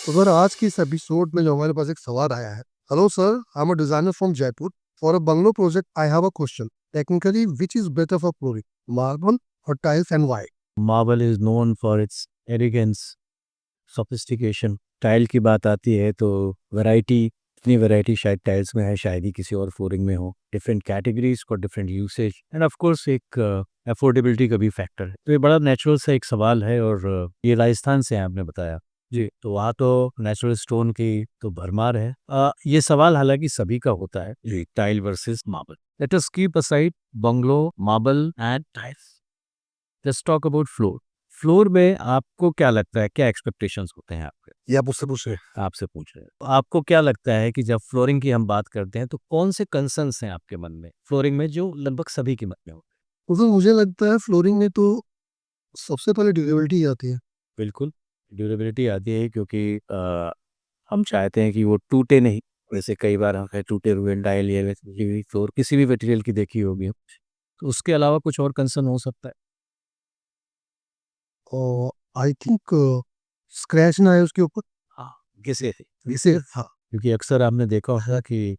तो सर आज की इस एपिसोड में जो हमारे पास एक सवाल आया है। Hello sir, I am a designer from Jaipur. For a bungalow project I have a question. Technically which is better for flooring, marble और tiles, and why? Marble is known for its elegance, sophistication. Tile की बात आती है तो variety, इतनी variety शायद tiles में है, शायद ही किसी और फ्लोरिंग में हो। Different categories for different usage end of course एक अफोर्डेबिलिटी का भी फैक्टर है। तो ये बड़ा नेचुरल सा एक सवाल है और ये राजस्थान से है, आपने बताया जी। तो वहाँ तो नेचुरल स्टोन की तो भरमार है। ये सवाल हालांकि सभी का होता है जी, tile versus marble. Let us keep aside bungalow, marble and tiles. Let's talk about floor. Floor में आपको क्या लगता है, क्या एक्सपेक्टेशंस होते हैं आपके? ये आप उससे पूछ रहे हैं। आपसे पूछ रहे हैं तो आपको क्या लगता है कि जब फ्लोरिंग की हम बात करते हैं तो कौन से कंसर्न्स हैं आपके मन में फ्लोरिंग में, जो लगभग सभी के मन में होते तो सर मुझे लगता है फ्लोरिंग में तो सबसे पहले ड्यूरेबिलिटी आती है। हैं? बिल्कुल, ड्यूरेबिलिटी आती है क्योंकि हम चाहते हैं कि वो टूटे नहीं। वैसे कई बार हम टूटे हुए टाइल या फ्लोर किसी भी मटेरियल की देखी होगी, तो उसके अलावा कुछ और कंसर्न हो सकता है। और आई थिंक स्क्रैच ना है उसके ऊपर। हाँ, किसे थे, इसे हाँ, क्योंकि अक्सर आपने देखा होगा कि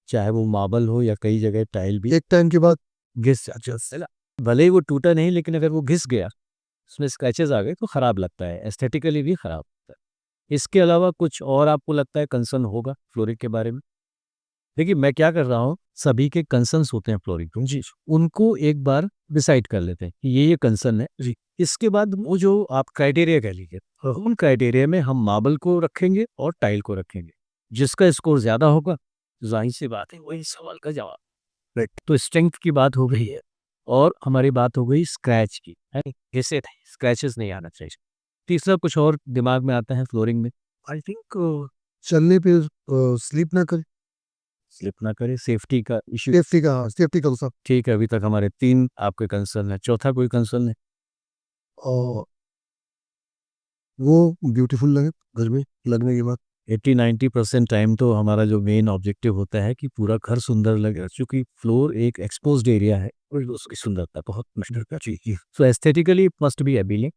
चाहे वो मार्बल हो या कई जगह टाइल भी एक टाइम के बाद घिस जाता है ना। भले ही वो टूटा नहीं, लेकिन अगर वो घिस गया, उसमें स्क्रैचेस आ गए तो खराब लगता है, एस्थेटिकली भी खराब लगता है। इसके अलावा कुछ और आपको लगता है कंसर्न होगा फ्लोरिंग के बारे में? देखिए मैं क्या कर रहा हूँ, सभी के कंसर्न्स होते हैं फ्लोरिंग के, जी, उनको एक बार डिसाइड कर लेते हैं कि ये कंसर्न है जी। इसके बाद वो जो आप क्राइटेरिया कह लीजिए, उन क्राइटेरिया में हम मार्बल को रखेंगे और टाइल को रखेंगे। जिसका स्कोर ज्यादा होगा, जाहिर सी बात है वही सवाल का जवाब। राइट, तो स्ट्रेंथ की बात हो गई है और हमारी बात हो गई स्क्रैच की, है जैसे स्क्रैचेस नहीं आना चाहिए। तीसरा कुछ और दिमाग में आता है फ्लोरिंग में? आई थिंक चलने पे स्लिप ना करे। स्लिप ना करे, सेफ्टी का इशू। सेफ्टी का सब। ठीक है, अभी तक हमारे 3 आपके कंसर्न है, चौथा कोई कंसर्न है? और वो ब्यूटीफुल लगे घर में लगने के बाद। 80-90% टाइम तो हमारा जो मेन ऑब्जेक्टिव होता है कि पूरा घर सुंदर लगे, क्योंकि फ्लोर एक एक्सपोज्ड एरिया है और उसकी सुंदरता बहुत मैटर करती है। So aesthetically it must be appealing,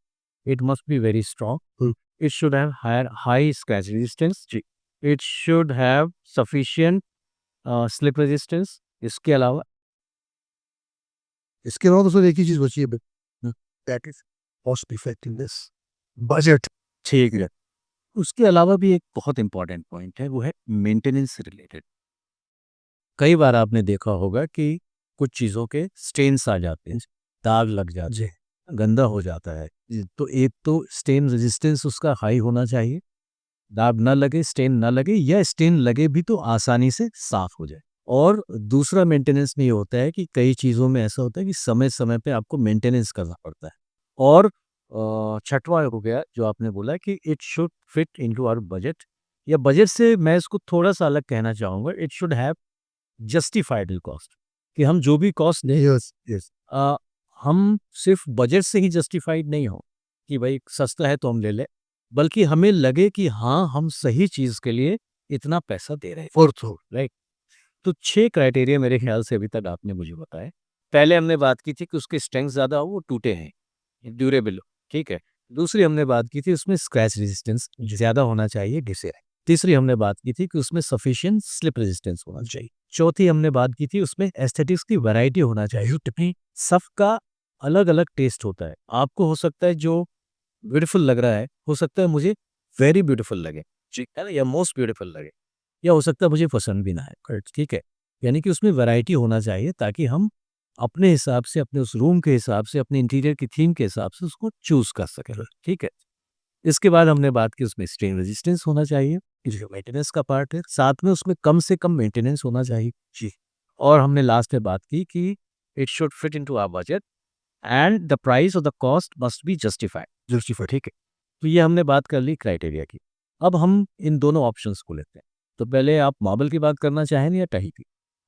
it must be very strong, it should have high scratch resistance जी, it should have sufficient slip resistance. इसके अलावा इसके अलावा तो सर एक ही चीज बची है, that is cost effectiveness, budget. ठीक है, उसके अलावा भी एक बहुत इंपॉर्टेंट पॉइंट है, वो है मेंटेनेंस से रिलेटेड। कई बार आपने देखा होगा कि कुछ चीज़ों के स्टेन्स आ जाते हैं, दाग लग जाते हैं, गंदा हो जाता है जी। तो एक तो स्टेन रेजिस्टेंस उसका हाई होना चाहिए, दाग ना लगे, स्टेन ना लगे, या स्टेन लगे भी तो आसानी से साफ हो जाए। और दूसरा मेंटेनेंस में ये होता है कि कई चीज़ों में ऐसा होता है कि समय समय पे आपको मेंटेनेंस करना पड़ता है। और छठवां हो गया जो आपने बोला कि it should fit into our budget, या बजट से मैं इसको थोड़ा सा अलग कहना चाहूँगा, it should have justified cost. कि हम जो भी कॉस्ट दें, यस यस। हम सिर्फ बजट से ही जस्टिफाइड नहीं हो कि भाई सस्ता है तो हम ले लें, बल्कि हमें लगे कि हाँ हम सही चीज के लिए इतना पैसा दे रहे हैं। फोर्थ हो। राइट, तो 6 क्राइटेरिया मेरे ख्याल से अभी तक आपने मुझे बताए। पहले हमने बात की थी कि उसके स्ट्रेंथ ज्यादा हो, वो टूटे हैं, ड्यूरेबल हो, ठीक है। दूसरी हमने बात की थी उसमें स्क्रैच रेजिस्टेंस ज्यादा होना चाहिए, घिसे रहे। तीसरी हमने बात की थी कि उसमें सफिशिएंट स्लिप रेजिस्टेंस होना चाहिए। चौथी हमने बात की थी उसमें एस्थेटिक्स की वैरायटी होना चाहिए। टिप्पणी, सबका अलग अलग टेस्ट होता है। आपको हो सकता है जो ब्यूटीफुल लग रहा है, हो सकता है मुझे वेरी ब्यूटीफुल लगे, ठीक है ना, या मोस्ट ब्यूटीफुल लगे, या हो सकता है मुझे पसंद भी ना है। करेक्ट, ठीक है। यानी कि उसमें वैरायटी होना चाहिए ताकि हम अपने हिसाब से, अपने उस रूम के हिसाब से, अपने इंटीरियर की थीम के हिसाब से उसको चूज कर सकें, ठीक है। इसके बाद हमने बात की उसमें स्ट्रेन रेजिस्टेंस होना चाहिए, कि जो मेंटेनेंस का पार्ट है, साथ में उसमें कम से कम मेंटेनेंस होना चाहिए जी। और हमने लास्ट में बात की कि it should fit into our budget and the price और the cost must be justified, ठीक है। तो ये हमने बात कर ली क्राइटेरिया की। अब हम इन दोनों ऑप्शंस को लेते हैं। तो पहले आप मार्बल की बात करना चाहें या टाही की?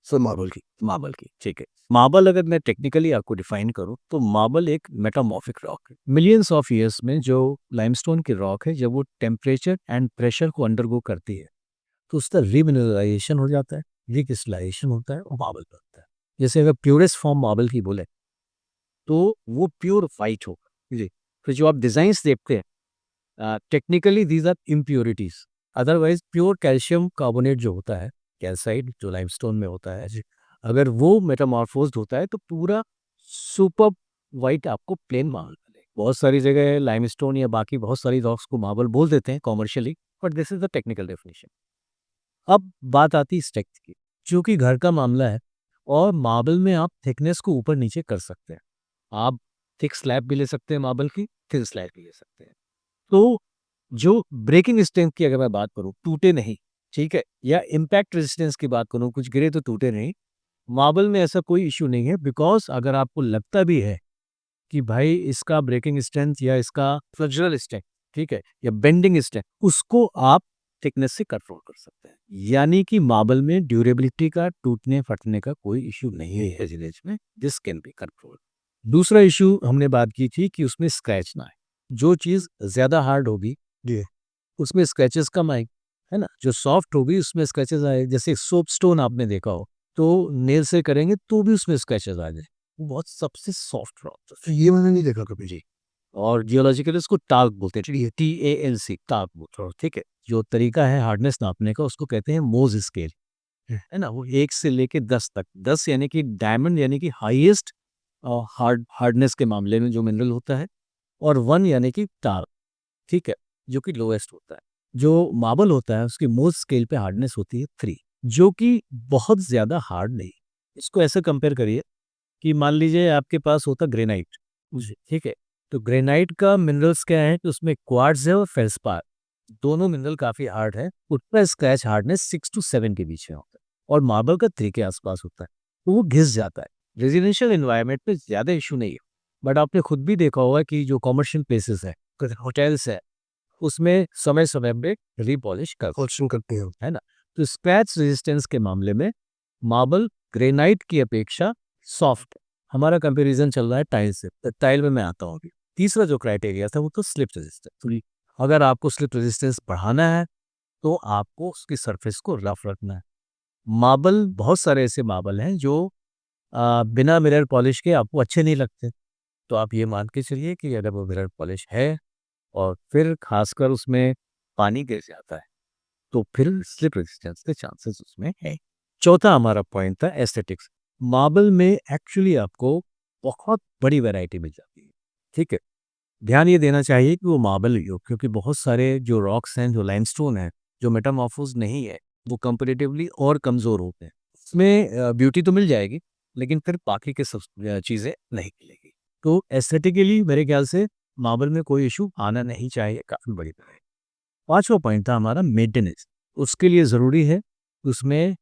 सर मार्बल की। मार्बल की, ठीक है। मार्बल अगर मैं टेक्निकली आपको डिफाइन करूं तो मार्बल एक मेटामॉर्फिक रॉक है। मिलियंस ऑफ ईयर्स में जो लाइमस्टोन की रॉक है, जब वो टेम्परेचर एंड प्रेशर को अंडरगो करती है तो उसका रिमिनरलाइजेशन हो जाता है, रिक्रिस्टलाइजेशन होता है और मार्बल बनता है। जैसे अगर प्योरेस्ट फॉर्म मार्बल की बोले तो वो प्योर वाइट होगा जी। फिर जो आप डिजाइन्स देखते हैं technically these are impurities, otherwise pure calcium carbonate जो होता है, कैल्साइट जो लाइमस्टोन में होता है, अगर वो मेटामॉर्फोज्ड होता है तो पूरा सुपर वाइट आपको प्लेन मार्बल मिलेगा। बहुत सारी जगह लाइमस्टोन या बाकी बहुत सारी रॉक्स को मार्बल बोल देते हैं commercially, but this is the technical definition. अब बात आती है स्ट्रेंथ की, क्योंकि घर का मामला है और मार्बल में आप थिकनेस को ऊपर नीचे कर सकते हैं। आप थिक स्लैब भी ले सकते हैं मार्बल की, थिन स्लैब भी ले सकते हैं। तो जो ब्रेकिंग स्ट्रेंथ की अगर मैं बात करूं, टूटे नहीं, ठीक है, या इम्पैक्ट रेजिस्टेंस की बात करूं, कुछ गिरे तो टूटे नहीं, मार्बल में ऐसा कोई इश्यू नहीं है। बिकॉज अगर आपको लगता भी है कि भाई इसका ब्रेकिंग स्ट्रेंथ या इसका फ्लेक्सुरल स्ट्रेंथ, ठीक है, या बेंडिंग स्ट्रेंथ, उसको आप थिकनेस से कंट्रोल कर सकते हैं। यानी कि मार्बल में ड्यूरेबिलिटी का, टूटने फटने का कोई इश्यू नहीं है जिलेज में, दिस कैन बी कंट्रोल। दूसरा इश्यू हमने बात की थी कि उसमें स्क्रैच ना आए। जो चीज़ ज़्यादा हार्ड होगी जी। उसमें स्क्रैचेस कम आए, है ना? जो सॉफ्ट होगी उसमें स्क्रैचेस आए। जैसे सोप स्टोन आपने देखा हो, तो नेल से करेंगे तो भी उसमें स्क्रैचेस आ जाए। वो बहुत सबसे सॉफ्ट रॉक होता है। ये मैंने नहीं देखा कभी। जी। और जियोलॉजिकली इसको टाल्क बोलते हैं, TALC, टाल्क बोलते हैं, ठीक है? जो तरीका है हार्डनेस नापने का उसको कहते हैं मोज स्केल, है ना? वो 1 से लेके 10 तक, 10 यानी कि डायमंड यानी कि हाईएस्ट हार्डनेस के मामले में जो मिनरल होता है, और 1 यानी कि टाल्क, ठीक है, जो कि लोएस्ट होता है। जो मार्बल होता है उसकी मोस्ट स्केल पे हार्डनेस होती है 3, जो कि बहुत ज़्यादा हार्ड नहीं। इसको ऐसे कंपेयर करिए कि मान लीजिए आपके पास होता ग्रेनाइट, जी, ठीक है? तो ग्रेनाइट का मिनरल्स क्या है कि उसमें क्वार्ट्ज है और फेल्सपार, दोनों मिनरल काफ़ी हार्ड है। उसका स्क्रैच हार्डनेस 6 टू 7 के बीच में होता है और मार्बल का 3 के आसपास होता है, तो वो घिस जाता है। रेजिडेंशियल एनवायरनमेंट में ज़्यादा इशू नहीं है, बट आपने खुद भी देखा होगा कि जो कमर्शियल प्लेसेस है, होटल्स है, उसमें समय-समय पे रीपॉलिश क्वेश्चन करते हैं। है ना? तो स्क्रैच रेजिस्टेंस के मामले में मार्बल ग्रेनाइट की अपेक्षा सॉफ्ट है। हमारा कंपैरिजन चल रहा है टाइल से, तो टाइल में मैं आता हूँ अभी। तीसरा जो क्राइटेरिया था वो तो स्लिप रेजिस्टेंस। अगर आपको स्लिप रेजिस्टेंस बढ़ाना है तो आपको उसकी सरफेस को रफ रखना है। मार्बल, बहुत सारे ऐसे मार्बल हैं जो बिना मिरर पॉलिश के आपको अच्छे नहीं लगते। तो आप ये मान के चलिए कि अगर वो मिरर पॉलिश है और फिर खासकर उसमें पानी गिर जाता है, तो फिर स्लिप रेजिस्टेंस के चांसेस उसमें है। चौथा हमारा पॉइंट था एस्थेटिक्स। मार्बल में एक्चुअली आपको बहुत बड़ी वैरायटी मिल जाती है, ठीक है? ध्यान ये देना चाहिए कि वो मार्बल ही हो, क्योंकि बहुत सारे जो रॉक्स हैं, जो लाइमस्टोन है, जो मेटामॉर्फोज नहीं है, वो कंपैरेटिवली और कमज़ोर होते हैं। उसमें ब्यूटी तो मिल जाएगी, लेकिन फिर बाकी के सब चीज़ें नहीं मिलेगी। तो एस्थेटिकली मेरे ख्याल से मार्बल में कोई इश्यू आना नहीं चाहिए, काफ़ी बड़ी तरह है। पाँचवा पॉइंट था हमारा मेंटेनेंस। उसके लिए ज़रूरी है उसमें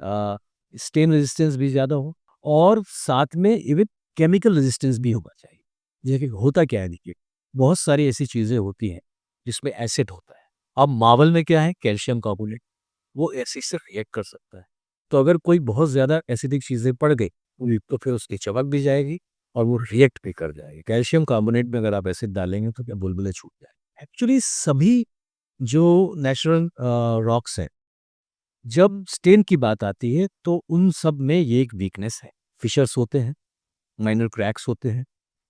अ, स्टेन रेजिस्टेंस भी ज़्यादा हो और साथ में इवन केमिकल रेजिस्टेंस भी होना चाहिए। देखिए होता क्या है, देखिए बहुत सारी ऐसी चीज़ें होती हैं जिसमें एसिड होता है। अब मार्बल में क्या है, कैल्शियम कार्बोनेट, वो एसिड से रिएक्ट कर सकता है। तो अगर कोई बहुत ज़्यादा एसिडिक चीज़ें पड़ गई तो फिर उसकी चमक भी जाएगी और वो रिएक्ट भी कर जाएगी। कैल्शियम कार्बोनेट में अगर आप एसिड डालेंगे तो क्या बुलबुले छूट जाएंगे। एक्चुअली सभी जो नेचुरल रॉक्स हैं, जब स्टेन की बात आती है तो उन सब में ये एक वीकनेस है, फिशर्स होते हैं, माइनर क्रैक्स होते हैं,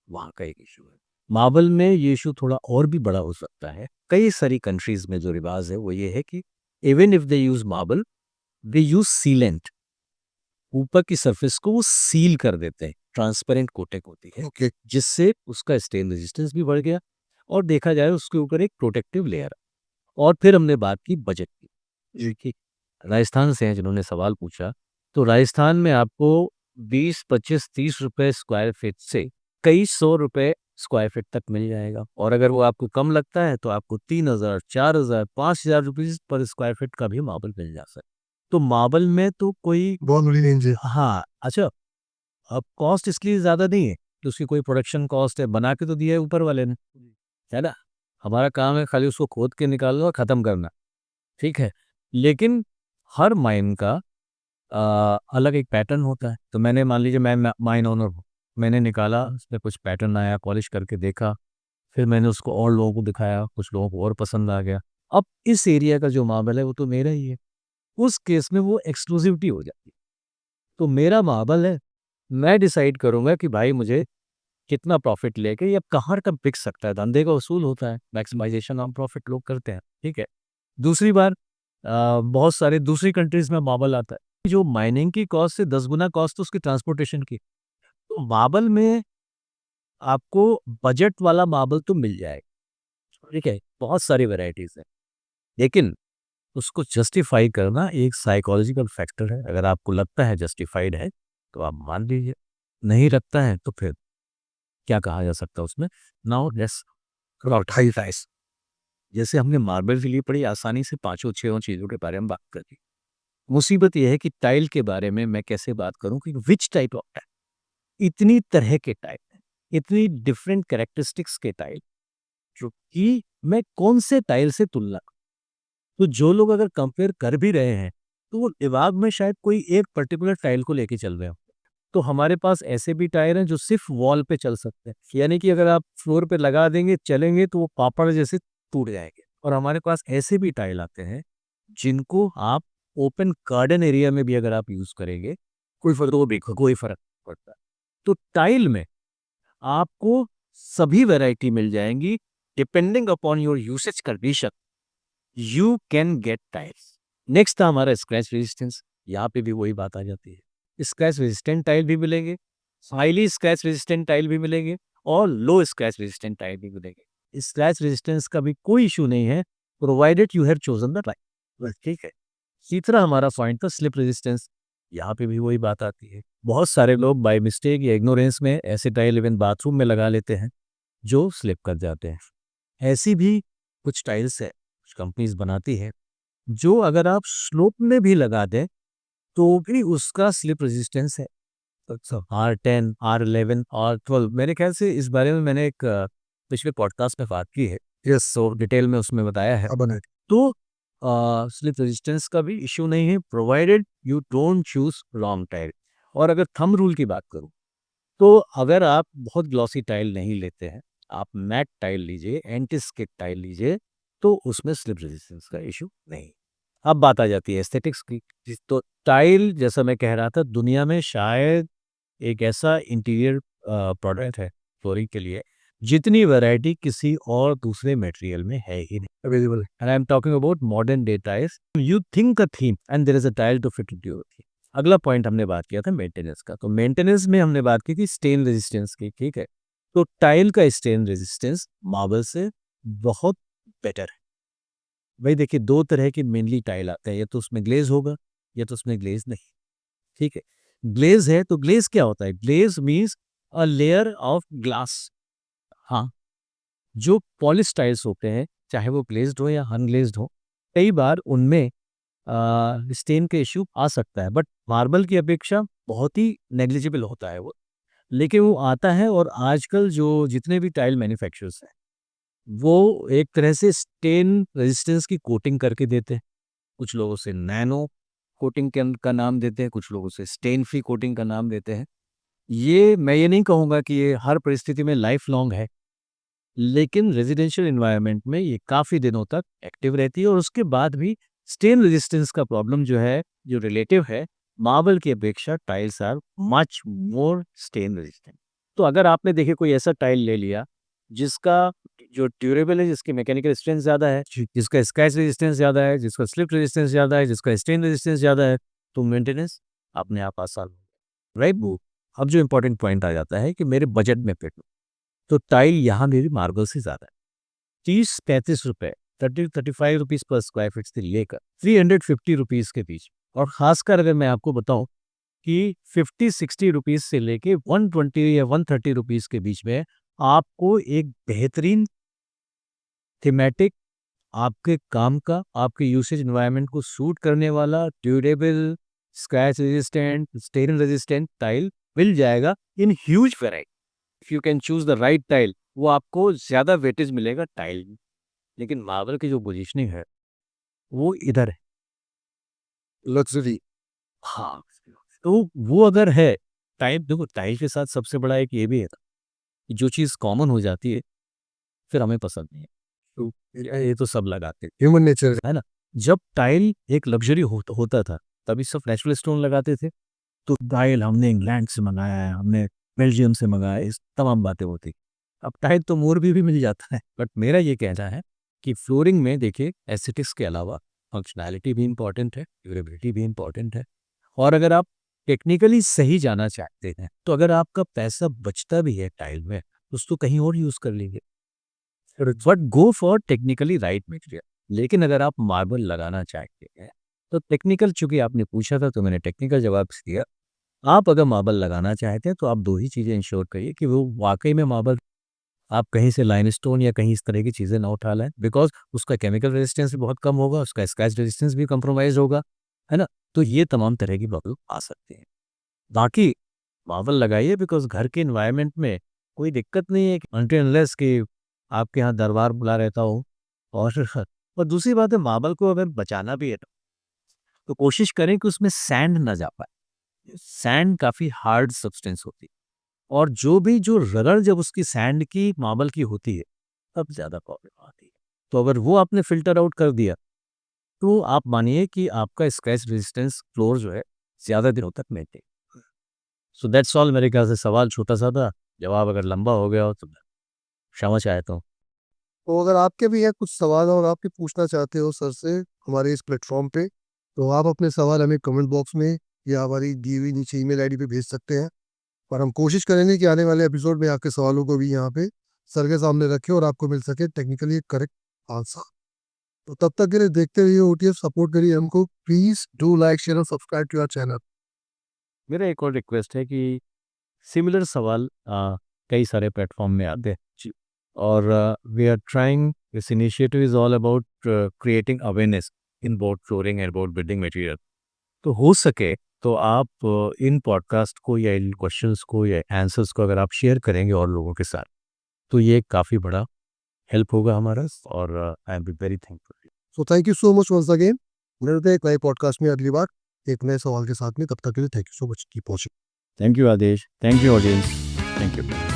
वहाँ का एक इशू है। मार्बल में ये इशू थोड़ा और भी बड़ा हो सकता है। कई सारी कंट्रीज में जो रिवाज है वो ये है कि even if they use marble, they use sealant, ऊपर की सरफेस को वो सील कर देते हैं, ट्रांसपेरेंट कोटिंग होती है, ओके। जिससे उसका स्टेन रेजिस्टेंस भी बढ़ गया और देखा जाए उसके ऊपर एक प्रोटेक्टिव लेयर। और फिर हमने बात की बजट की, जी कि राजस्थान से हैं जिन्होंने सवाल पूछा, तो राजस्थान में आपको 20, 25, 30 रुपए स्क्वायर फीट से कई सौ रुपए स्क्वायर फीट तक मिल जाएगा। और अगर वो आपको कम लगता है तो आपको 3,000, 4,000, 5,000 रुपीज़ पर स्क्वायर फीट का भी मार्बल मिल जा सकता है। तो मार्बल में तो कोई, बहुत बड़ी रेंज है। हाँ, अच्छा, अब कॉस्ट इसलिए ज़्यादा नहीं है कि उसकी कोई प्रोडक्शन कॉस्ट है, बना के तो दिया है ऊपर वाले ने, है ना? हमारा काम है खाली उसको खोद के निकालना और ख़त्म करना, ठीक है? लेकिन हर माइन का अलग एक पैटर्न होता है। तो मैंने, मान लीजिए मैं माइन ओनर हूँ, मैंने निकाला, उसमें कुछ पैटर्न आया, पॉलिश करके देखा, फिर मैंने उसको और लोगों को दिखाया, कुछ लोगों को और पसंद आ गया। अब इस एरिया का जो मार्बल है वो तो मेरा ही है, उस केस में वो एक्सक्लूसिविटी हो जाती है। तो मेरा मार्बल है, मैं डिसाइड करूँगा कि भाई मुझे कितना प्रॉफिट लेके या कहाँ तक बिक सकता है, धंधे का उसूल होता है, मैक्सिमाइजेशन ऑन प्रॉफिट लोग करते हैं, ठीक है। दूसरी बार बहुत सारे दूसरी कंट्रीज में मार्बल आता है जो माइनिंग की कॉस्ट से 10 गुना कॉस्ट उसकी ट्रांसपोर्टेशन की। तो मार्बल में आपको बजट वाला मार्बल तो मिल जाएगा, ठीक है, बहुत सारी वेराइटीज है, लेकिन उसको जस्टिफाई करना एक साइकोलॉजिकल फैक्टर है। अगर आपको लगता है जस्टिफाइड है तो आप मान लीजिए, नहीं लगता है तो फिर क्या कहा जा सकता है उसमें। Now let's prioritise. जैसे हमने मार्बल के लिए बड़ी आसानी से पांचों छह चीजों के बारे में बात कर दी। मुसीबत यह है कि टाइल के बारे में मैं कैसे बात करूं कि विच टाइप ऑफ टाइल। इतनी तरह के टाइल, इतनी डिफरेंट कैरेक्टरिस्टिक्स के टाइल, जो कि मैं कौन से टाइल से तुलना करूं? तो जो लोग अगर कंपेयर कर भी रहे हैं तो वो दिमाग में शायद कोई एक पर्टिकुलर टाइल को लेके चल रहे हो। तो हमारे पास ऐसे भी टायर हैं जो सिर्फ वॉल पे चल सकते हैं, यानी कि अगर आप फ्लोर पे लगा देंगे चलेंगे तो वो पापड़ जैसे टूट जाएंगे। और हमारे पास ऐसे भी टाइल आते हैं जिनको आप ओपन गार्डन एरिया में भी अगर आप यूज करेंगे कोई फर्क नहीं पड़ता। तो टाइल में आपको सभी वैरायटी मिल जाएंगी, depending upon your usage condition you can get tiles. Next था हमारा स्क्रैच रेजिस्टेंस। यहाँ पे भी वही बात आ जाती है, स्क्रैच रेजिस्टेंट टाइल भी मिलेंगे, हाईली स्क्रैच रेजिस्टेंट टाइल भी मिलेंगे और लो स्क्रैच रेजिस्टेंट टाइल भी मिलेंगे। स्क्रैच रेजिस्टेंस का भी कोई इशू नहीं है, provided you have chosen the tile, ठीक है। तीसरा हमारा पॉइंट था स्लिप रेजिस्टेंस। यहाँ पे भी वही बात आती है, बहुत सारे लोग बाय मिस्टेक या इग्नोरेंस में ऐसे टाइल इवन बाथरूम में लगा लेते हैं जो स्लिप कर जाते हैं। ऐसी भी कुछ टाइल्स है, कुछ कंपनीज बनाती है, जो अगर आप स्लोप में भी लगा दें तो भी उसका स्लिप रेजिस्टेंस है। R10, R11, R12। मेरे ख्याल से इस बारे में मैंने एक पिछले पॉडकास्ट में बात की है, यस, सो डिटेल में उसमें बताया है। तो स्लिप रेजिस्टेंस का भी इशू नहीं है, provided you don't choose wrong tile. और अगर थंब रूल की बात करूं तो अगर आप बहुत ग्लॉसी टाइल नहीं लेते हैं, आप मैट टाइल लीजिए, एंटी स्किड टाइल लीजिए, तो उसमें स्लिप रेजिस्टेंस का इशू नहीं। अब बात आ जाती है एस्थेटिक्स की। तो टाइल, जैसा मैं कह रहा था, दुनिया में शायद एक ऐसा इंटीरियर प्रोडक्ट है फ्लोरिंग के लिए जितनी वैरायटी किसी और दूसरे मटेरियल में है ही नहीं available. And I am talking about modern day tiles. You think a theme and there is a tile to fit into your theme. अगला पॉइंट हमने बात किया था मेंटेनेंस का। तो मेंटेनेंस में हमने बात की थी स्टेन रेजिस्टेंस की, ठीक है। तो टाइल का स्टेन रेजिस्टेंस मार्बल से बहुत बेटर है। भाई देखिए, दो तरह की मेनली टाइल आते हैं, या तो उसमें ग्लेज होगा या तो उसमें ग्लेज नहीं, ठीक है। ग्लेज है तो ग्लेज क्या होता है? Glaze means a layer of glass. हाँ, जो पॉलिश टाइल्स होते हैं, चाहे वो ग्लेज्ड हो या अनग्लेज्ड हो, कई बार उनमें स्टेन का इश्यू आ सकता है, बट मार्बल की अपेक्षा बहुत ही नेग्लिजिबल होता है वो, लेकिन वो आता है। और आजकल जो जितने भी टाइल मैन्युफैक्चरर्स हैं, वो एक तरह से स्टेन रेजिस्टेंस की कोटिंग करके देते हैं। कुछ लोग उसे नैनो कोटिंग का नाम देते हैं, कुछ लोग उसे स्टेन फ्री कोटिंग का नाम देते हैं। मैं ये नहीं कहूँगा कि ये हर परिस्थिति में लाइफ लॉन्ग है, लेकिन रेजिडेंशियल एनवायरनमेंट में ये काफ़ी दिनों तक एक्टिव रहती है। और उसके बाद भी स्टेन रेजिस्टेंस का प्रॉब्लम जो है, जो रिलेटिव है, मार्बल की अपेक्षा tiles are much more stain resistant. तो अगर आपने देखिए कोई ऐसा टाइल ले लिया जिसका जो ड्यूरेबल है, जिसकी मैकेनिकल स्ट्रेंथ ज़्यादा है, जिसका स्क्रैच रेजिस्टेंस ज़्यादा है, जिसका स्लिप रेजिस्टेंस ज़्यादा है, जिसका स्टेन रेजिस्टेंस ज़्यादा है, तो मेंटेनेंस अपने आप आसान हो, राइट। वो अब जो इम्पोर्टेंट पॉइंट आ जाता है कि मेरे बजट में फिट हो, तो टाइल यहाँ मेरी मार्बल से ज़्यादा है। 30-35 रुपए, 30-35 रुपीज़ पर स्क्वायर फीट से लेकर 350 रुपीज़ के बीच। और खासकर अगर मैं आपको बताऊं कि 50-60 रुपीज़ से लेके 120 या 130 रुपीज़ के बीच में आपको एक बेहतरीन थीमेटिक, आपके काम का, आपके यूसेज एनवायरनमेंट को सूट करने वाला, durable, scratch resistant, stain resistant tile मिल जाएगा in huge variety. If you can choose the right tile, वो आपको ज्यादा वेटेज मिलेगा टाइल में। लेकिन मार्बल की जो पोजीशनिंग है वो इधर है, लग्जरी। हाँ, तो वो अगर है, टाइल देखो, टाइल के साथ सबसे बड़ा एक ये भी है कि जो चीज़ कॉमन हो जाती है फिर हमें पसंद नहीं है। तो ये तो सब लगाते हैं, ह्यूमन नेचर है ना। जब टाइल एक लग्जरी होता था तभी सब नेचुरल स्टोन लगाते थे। तो टाइल हमने इंग्लैंड से मंगाया है, हमने बेल्जियम से मंगाए, इस तमाम बातें होती। अब टाइल तो मोरबी भी मिल जाता है, बट मेरा ये कहना है कि फ्लोरिंग में देखिए एस्थेटिक्स के अलावा फंक्शनैलिटी भी इम्पॉर्टेंट है, ड्यूरेबिलिटी भी इम्पॉर्टेंट है। और अगर आप टेक्निकली सही जाना चाहते हैं, तो अगर आपका पैसा बचता भी है टाइल में, उसको कहीं और यूज़ कर लीजिए। But go for technically right material. लेकिन अगर आप मार्बल लगाना चाहते हैं, तो टेक्निकल, चूँकि आपने पूछा था तो मैंने टेक्निकल जवाब दिया। आप अगर मार्बल लगाना चाहते हैं तो आप 2 ही चीज़ें इंश्योर करिए कि वो वाक़ई में मार्बल, आप कहीं से लाइमस्टोन या कहीं इस तरह की चीज़ें ना उठा लाएँ, बिकॉज़ उसका केमिकल रेजिस्टेंस भी बहुत कम होगा, उसका स्क्रैच रेजिस्टेंस भी कॉम्प्रोमाइज़ होगा, है ना? तो ये तमाम तरह की प्रॉब्लम आ सकती हैं। बाकी मार्बल लगाइए बिकॉज़ घर के एनवायरनमेंट में कोई दिक्कत नहीं है अनटिल अनलेस कि आपके यहाँ दरबार बुला रहता हो। और और दूसरी बात है, मार्बल को अगर बचाना भी है ना, तो कोशिश करें कि उसमें सैंड ना जा पाए। सैंड काफ़ी हार्ड सब्सटेंस होती है, और जो रगड़ जब उसकी सैंड की मार्बल की होती है, तब ज़्यादा प्रॉब्लम आती है। तो अगर वो आपने फ़िल्टर आउट कर दिया, तो आप मानिए कि आपका स्क्रैच रेजिस्टेंस फ्लोर जो है, ज़्यादा दिनों तक मेंटेन। So that's all. मेरे ख्याल से सवाल छोटा-सा था, जवाब अगर लंबा हो गया हो तो मैं क्षमा चाहता हूँ। तो अगर आपके भी हैं कुछ सवाल और आप भी पूछना चाहते हो सर से हमारे इस प्लेटफॉर्म पे, तो आप अपने सवाल हमें कमेंट बॉक्स में या हमारी दी हुई नीचे ईमेल आईडी पे भेज सकते हैं। और हम कोशिश करेंगे कि आने वाले एपिसोड में आपके सवालों को भी यहाँ पे सर के सामने रखें और आपको मिल सके टेक्निकली करेक्ट आंसर। तो तब तक के लिए देखते रहिए ओटीएफ, सपोर्ट करिए हमको। प्लीज डू लाइक शेयर और सब्सक्राइब टू आवर चैनल। मेरा एक और रिक्वेस्ट है कि सिमिलर सवाल कई सारे प्लेटफ़ॉर्म में आते हैं। जी। और we are trying, this initiative is all about creating awareness in both flooring and both building material. तो हो सके तो आप इन पॉडकास्ट को या इन क्वेश्चंस को या आंसर्स को अगर आप शेयर करेंगे और लोगों के साथ, तो ये काफ़ी बड़ा हेल्प होगा हमारा, और I am be very thankful. So thank you so much once again. मिलते हैं एक नए पॉडकास्ट में अगली बार एक नए सवाल के साथ में। तब तक के लिए thank you so much. Keep watching. Thank you Adesh, thank you audience, thank you.